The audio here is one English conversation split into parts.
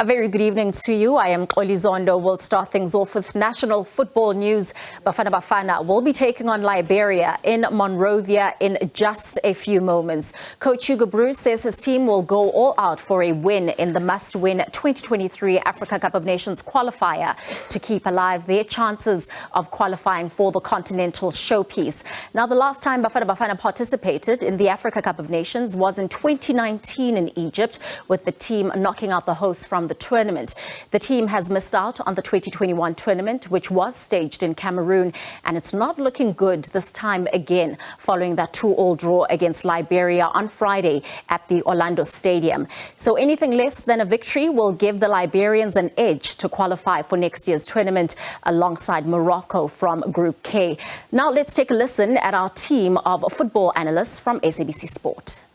A very good evening to you. I am Zondo. We'll start things off with national football news. Bafana Bafana will be taking on Liberia in Monrovia in just a few moments. Coach Hugo Broos says his team will go all out for a win in the must-win 2023 Africa Cup of Nations qualifier to keep alive their chances of qualifying for the continental showpiece. Now, the last time Bafana Bafana participated in the Africa Cup of Nations was in 2019 in Egypt, with the team knocking out the hosts from the tournament. The team has missed out on the 2021 tournament, which was staged in Cameroon, and it's not looking good this time again following that 2-2 draw against Liberia on Friday at the Orlando Stadium. So anything less than a victory will give the Liberians an edge to qualify for next year's tournament alongside Morocco from Group K. Now let's take a listen at our team of football analysts from SABC Sport.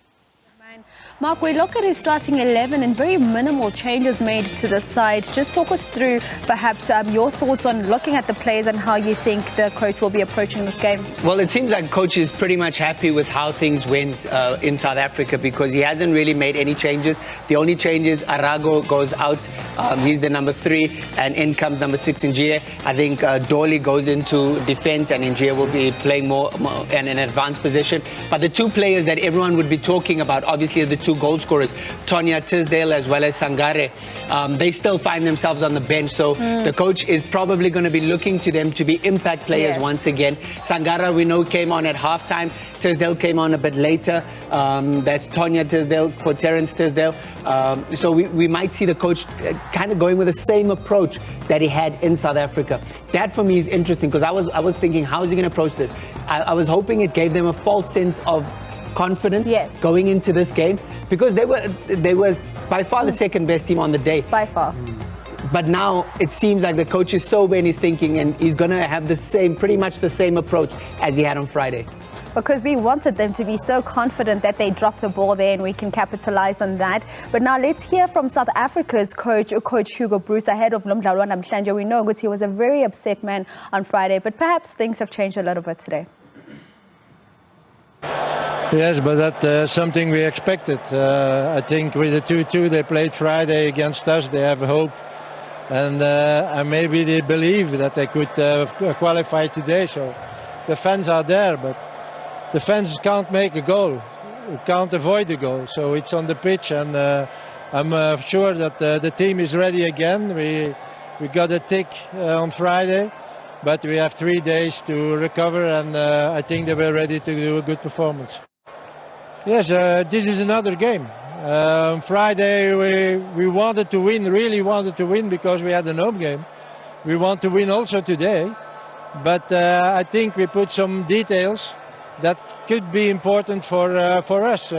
Mark, we look at his starting 11 and very minimal changes made to the side. Just talk us through perhaps your thoughts on looking at the players and how you think the coach will be approaching this game. Well, it seems like coach is pretty much happy with how things went in South Africa, because he hasn't really made any changes. The only change is Arago goes out. He's the number 3, and in comes number 6, Njie. I think Dolly goes into defense, and Njie will be playing more in an advanced position. But the two players that everyone would be talking about, obviously, are the two goal scorers, Tonya Tisdale as well as Sangare. They still find themselves on the bench, so the coach is probably going to be looking to them to be impact players once again. Sangara, we know, came on at halftime. Tisdale came on a bit later. That's Tonya Tisdale for Terence Tisdale. So we might see the coach kind of going with the same approach that he had in South Africa. That for me is interesting, because I was thinking, how is he going to approach this? I was hoping it gave them a false sense of confidence going into this game, because they were by far the second best team on the day. By far. But now it seems like the coach is sober in his thinking, and he's going to have the same, pretty much the same approach as he had on Friday. Because we wanted them to be so confident that they drop the ball there, and we can capitalize on that. But now let's hear from South Africa's coach Hugo Broos ahead of Nomdlalwa Namhlanje. We know he was a very upset man on Friday, but perhaps things have changed a little bit today. Yes, but that's something we expected. I think with the 2-2 they played Friday against us, they have hope. And maybe they believe that they could qualify today. So the fans are there, but the fans can't make a goal. Can't avoid a goal. So it's on the pitch, and I'm sure that the team is ready again. We got a tick on Friday, but we have 3 days to recover, and I think they were ready to do a good performance. Yes, this is another game. On Friday we wanted to win, really wanted to win, because we had an home game. We want to win also today, but I think we put some details that could be important for us.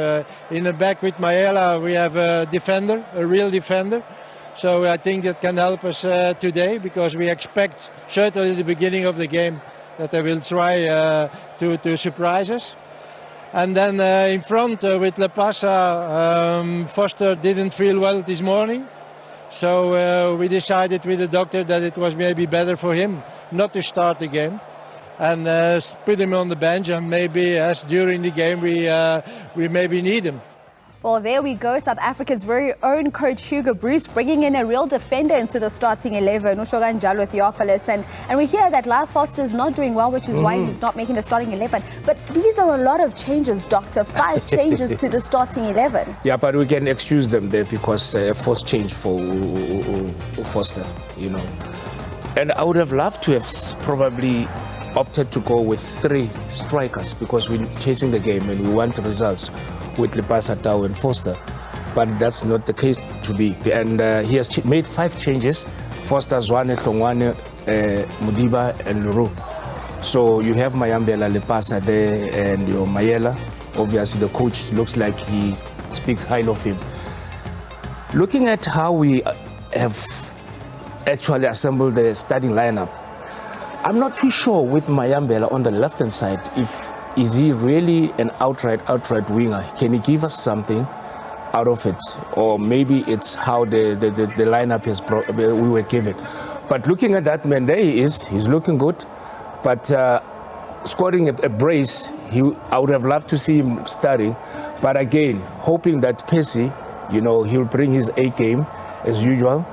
In the back with Mayela we have a defender, a real defender. So I think that can help us today, because we expect, certainly at the beginning of the game, that they will try to surprise us. And then in front with Lepasa, Foster didn't feel well this morning. So we decided with the doctor that it was maybe better for him not to start the game, and put him on the bench, and maybe as during the game we maybe need him. Well, there we go. South Africa's very own coach Hugo Broos bringing in a real defender into the starting 11. Ushogan Jal with Theophilus. And we hear that Lyle Foster is not doing well, which is why he's not making the starting 11. But these are a lot of changes, Doctor. 5 changes to the starting 11. Yeah, but we can excuse them there, because forced change for Foster, you know. And I would have loved to have probably opted to go with 3 strikers, because we're chasing the game and we want results with Lepasa, Tau and Foster. But that's not the case to be. And he has made 5 changes. Foster, Zwane, Hlongwane, Mudiba and Leroux. So you have Mayambela, Lepasa there, and your Mayela. Obviously the coach looks like he speaks highly of him. Looking at how we have actually assembled the starting lineup, I'm not too sure with Mayambela on the left-hand side, is he really an outright winger? Can he give us something out of it? Or maybe it's how the lineup we were given. But looking at that man, there he is. He's looking good. But scoring a brace, I would have loved to see him starting. But again, hoping that Percy, he'll bring his A game as usual.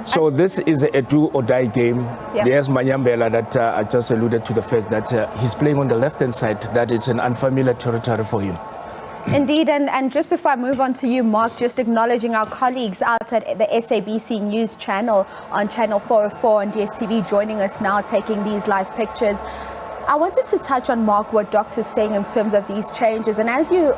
So this is a do-or-die game. Yep. There's Manyambela that I just alluded to the fact that he's playing on the left-hand side, that it's an unfamiliar territory for him. Indeed, and just before I move on to you, Mark, just acknowledging our colleagues out at the SABC News channel on channel 404 on DSTV joining us now, taking these live pictures. I wanted to touch on, Mark, what Doctor's saying in terms of these changes. And as you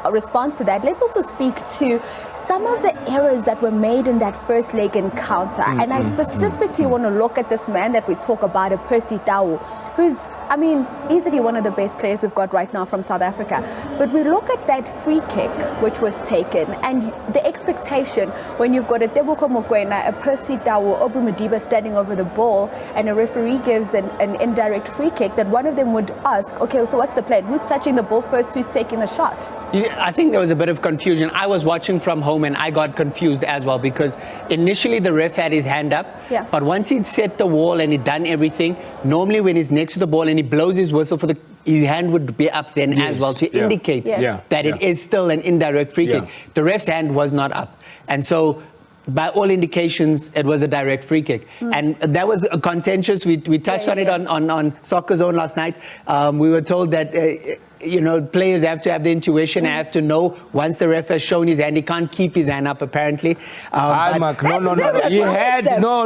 respond to that, let's also speak to some of the errors that were made in that first leg encounter. And I specifically want to look at this man that we talk about, Percy Tau, who's, I mean, easily one of the best players we've got right now from South Africa. But we look at that free kick which was taken, and the expectation when you've got a Tebogo Mokoena, a Percy Tau, Aubrey Madiba standing over the ball, and a referee gives an indirect free kick, that one of them would ask, okay, so what's the plan? Who's touching the ball first? Who's taking the shot? Yeah, I think there was a bit of confusion. I was watching from home and I got confused as well, because initially the ref had his hand up, but once he'd set the wall and he'd done everything, normally when he's next to the ball and he blows his whistle for his hand would be up then as well to indicate that it is still an indirect free kick. The ref's hand was not up. And so by all indications, it was a direct free kick. And that was contentious. We touched on it on Soccer Zone last night. We were told that you know, players have to have the intuition, have to know once the ref has shown his hand, he can't keep his hand up apparently. Mark, no. He had no.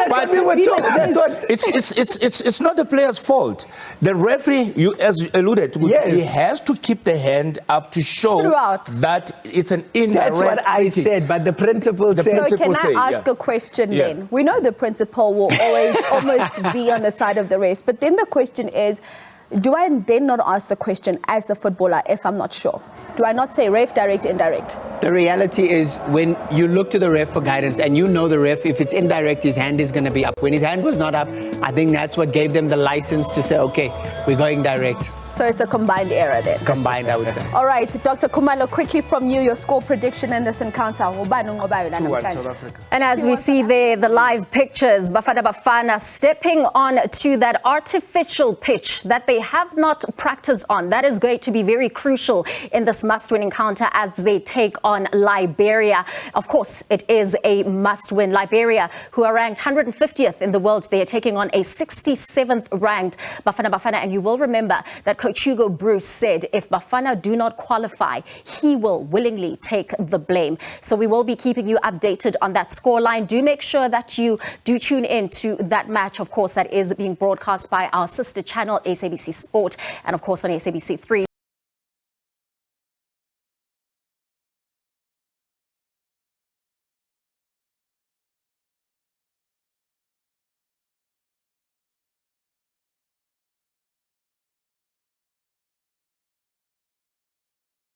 But it's not the player's fault. The referee, as you alluded to, he has to keep the hand up to show that it's an indirect. That's what I said, but the principal said. So can I ask a question then? We know the principal will always almost be on the side of the race, but then the question is, do I then not ask the question as the footballer if I'm not sure? Do I not say ref, direct, indirect? The reality is when you look to the ref for guidance and you know the ref, if it's indirect, his hand is going to be up. When his hand was not up, I think that's what gave them the license to say, okay, we're going direct. So it's a combined error then? Combined, I would say. All right, Dr. Kumalo, quickly from you, your score prediction in this encounter. 2-1 South Africa. And as we see there, the live pictures, Bafana Bafana stepping on to that artificial pitch that they have not practiced on. That is going to be very crucial in this must-win encounter as they take on Liberia. Of course, it is a must-win. Liberia, who are ranked 150th in the world, they are taking on a 67th ranked Bafana Bafana. And you will remember that Coach Hugo Broos said if Bafana do not qualify, he will willingly take the blame. So we will be keeping you updated on that scoreline. Do make sure that you do tune in to that match, of course, that is being broadcast by our sister channel, SABC Sport, and of course on SABC 3.